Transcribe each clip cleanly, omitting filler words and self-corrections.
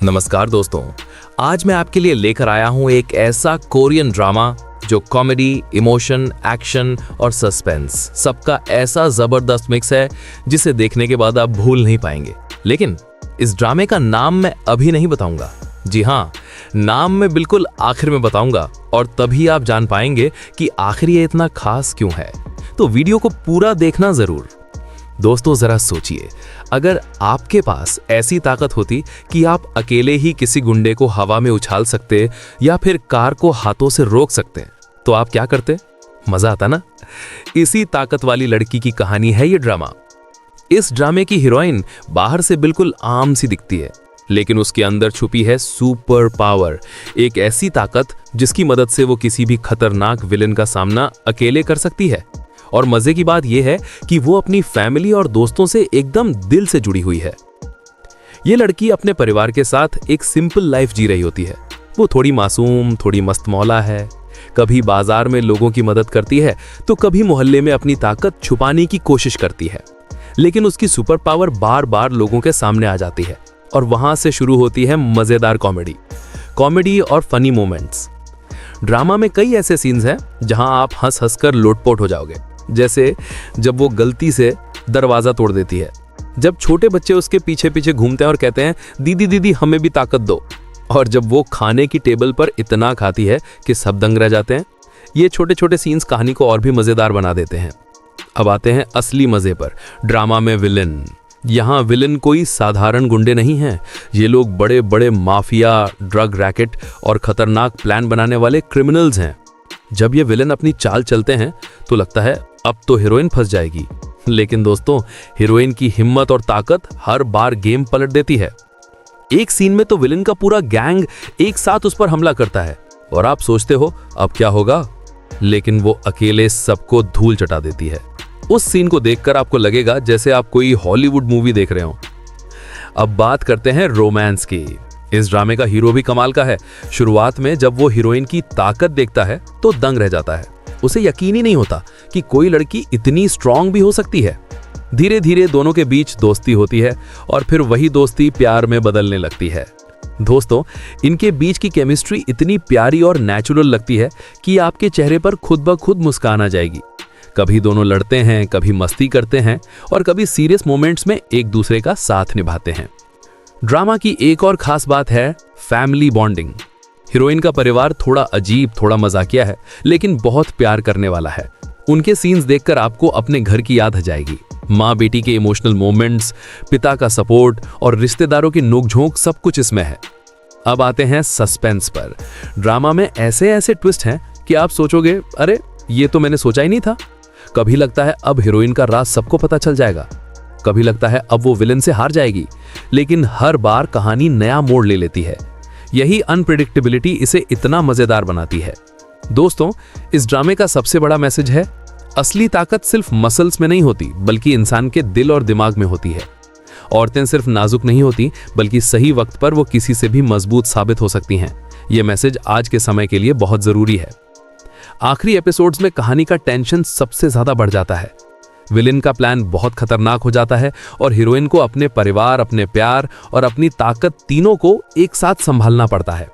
नमस्कार दोस्तों, आज मैं आपके लिए लेकर आया हूं एक ऐसा कोरियन ड्रामा जो कॉमेडी, इमोशन, एक्शन और सस्पेंस सबका ऐसा जबरदस्त मिक्स है जिसे देखने के बाद आप भूल नहीं पाएंगे। लेकिन इस ड्रामे का नाम मैं अभी नहीं बताऊंगा। जी हाँ, नाम मैं बिल्कुल आखिर में बताऊंगा और तभी आप जान पाएंगे कि आखिर ये इतना खास क्यों है। तो वीडियो को पूरा देखना जरूर। दोस्तों जरा सोचिए, अगर आपके पास ऐसी ताकत होती कि आप अकेले ही किसी गुंडे को हवा में उछाल सकते या फिर कार को हाथों से रोक सकते, तो आप क्या करते? मजा आता ना? इसी ताकत वाली लड़की की कहानी है ये ड्रामा। इस ड्रामे की हीरोइन बाहर से बिल्कुल आम सी दिखती है, लेकिन उसके अंदर छुपी है सुपर पावर, एक ऐसी ताकत जिसकी मदद से वो किसी भी खतरनाक विलेन का सामना अकेले कर सकती है। और मजे की बात यह है कि वो अपनी फैमिली और दोस्तों से एकदम दिल से जुड़ी हुई है। ये लड़की अपने परिवार के साथ एक सिंपल लाइफ जी रही होती है। वो थोड़ी मासूम, थोड़ी मस्तमौला है, कभी बाजार में लोगों की मदद करती है तो कभी मोहल्ले में अपनी ताकत छुपाने की कोशिश करती है। लेकिन उसकी सुपर पावर बार बार लोगों के सामने आ जाती है और वहां से शुरू होती है मजेदार कॉमेडी और फनी मोमेंट्स। ड्रामा में कई ऐसे सीन्स हैं जहां आप हंस हंस कर लोटपोट हो जाओगे, जैसे जब वो गलती से दरवाजा तोड़ देती है, जब छोटे बच्चे उसके पीछे पीछे घूमते हैं और कहते हैं दीदी दीदी हमें भी ताकत दो, और जब वो खाने की टेबल पर इतना खाती है कि सब दंग रह जाते हैं। ये छोटे छोटे सीन्स कहानी को और भी मजेदार बना देते हैं। अब आते हैं असली मजे पर, ड्रामा में विलेन। यहाँ विलेन कोई साधारण गुंडे नहीं हैं, ये लोग बड़े बड़े माफिया, ड्रग रैकेट और खतरनाक प्लान बनाने वाले क्रिमिनल्स हैं। जब ये विलेन अपनी चाल चलते हैं तो लगता है अब तो हीरोइन फंस जाएगी, लेकिन दोस्तों हीरोइन की हिम्मत और ताकत हर बार गेम पलट देती है। एक सीन में तो विलेन का पूरा गैंग एक साथ उस पर हमला करता है और आप सोचते हो अब क्या होगा, लेकिन वो अकेले सबको धूल चटा देती है। उस सीन को देखकर आपको लगेगा जैसे आप कोई हॉलीवुड मूवी देख रहे हो। अब बात करते हैं रोमांस की। इस ड्रामे का हीरो भी कमाल का है। शुरुआत में जब वो हीरोइन की ताकत देखता है तो दंग रह जाता है। उसे यकीन ही नहीं होता कि कोई लड़की इतनी स्ट्रांग भी हो सकती है। धीरे धीरे दोनों के बीच दोस्ती होती है और फिर वही दोस्ती प्यार में बदलने लगती है। दोस्तों, इनके बीच की केमिस्ट्री इतनी प्यारी और नेचुरल लगती है कि आपके चेहरे पर खुद ब खुद मुस्कान आ जाएगी। कभी दोनों लड़ते हैं, कभी मस्ती करते हैं और कभी सीरियस मोमेंट्स में एक दूसरे का साथ निभाते हैं। ड्रामा की एक और खास बात है फैमिली बॉन्डिंग। हीरोइन का परिवार थोड़ा अजीब, थोड़ा मजाकिया है, लेकिन बहुत प्यार करने वाला है। उनके सीन्स देखकर आपको अपने घर की याद आ जाएगी। माँ बेटी के इमोशनल मोमेंट्स, पिता का सपोर्ट और रिश्तेदारों की नोकझोंक सब कुछ इसमें है। अब आते हैं सस्पेंस पर। ड्रामा में ऐसे ऐसे ट्विस्ट हैं कि आप सोचोगे अरे ये तो मैंने सोचा ही नहीं था। कभी लगता है अब हीरोइन का राज सबको पता चल जाएगा, कभी लगता है अब वो विलेन से हार जाएगी, लेकिन हर बार कहानी नया मोड़ ले लेती है। यही अनप्रेडिक्टेबिलिटी इसे इतना मजेदार बनाती है। दोस्तों, इस ड्रामे का सबसे बड़ा मैसेज है, असली ताकत सिर्फ मसल्स में नहीं होती बल्कि इंसान के दिल और दिमाग में होती है। औरतें सिर्फ नाजुक नहीं होती बल्कि सही वक्त पर वो किसी से भी मजबूत साबित हो सकती हैं। यह मैसेज आज के समय के लिए बहुत जरूरी है। आखिरी एपिसोड्स में कहानी का टेंशन सबसे ज्यादा बढ़ जाता है। विलेन का प्लान बहुत खतरनाक हो जाता है और हीरोइन को अपने परिवार, अपने प्यार और अपनी ताकत तीनों को एक साथ संभालना पड़ता है।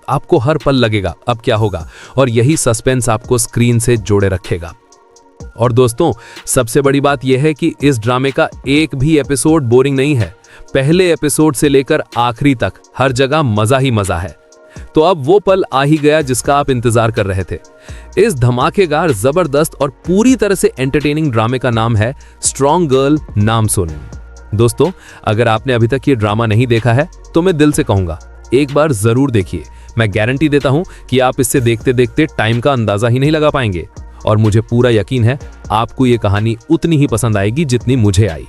आपको हर पल लगेगा अब क्या होगा, और यही सस्पेंस आपको स्क्रीन से जोड़े रखेगा। और दोस्तों, सबसे बड़ी बात यह है कि इस ड्रामे का एक भी एपिसोड बोरिंग नहीं है। पहले एपिसोड से लेकर आखिरी तक हर जगह मजा ही मजा है। तो अब वो पल आ ही गया जिसका आप इंतजार कर रहे थे। इस धमाकेदार, जबरदस्त और पूरी तरह से एंटरटेनिंग ड्रामे का नाम है स्ट्रॉन्ग गर्ल नाम सुन। दोस्तों, अगर आपने अभी तक ये ड्रामा नहीं देखा है तो मैं दिल से कहूंगा एक बार जरूर देखिए। मैं गारंटी देता हूं कि आप इससे देखते देखते टाइम का अंदाजा ही नहीं लगा पाएंगे, और मुझे पूरा यकीन है आपको ये कहानी उतनी ही पसंद आएगी जितनी मुझे आई।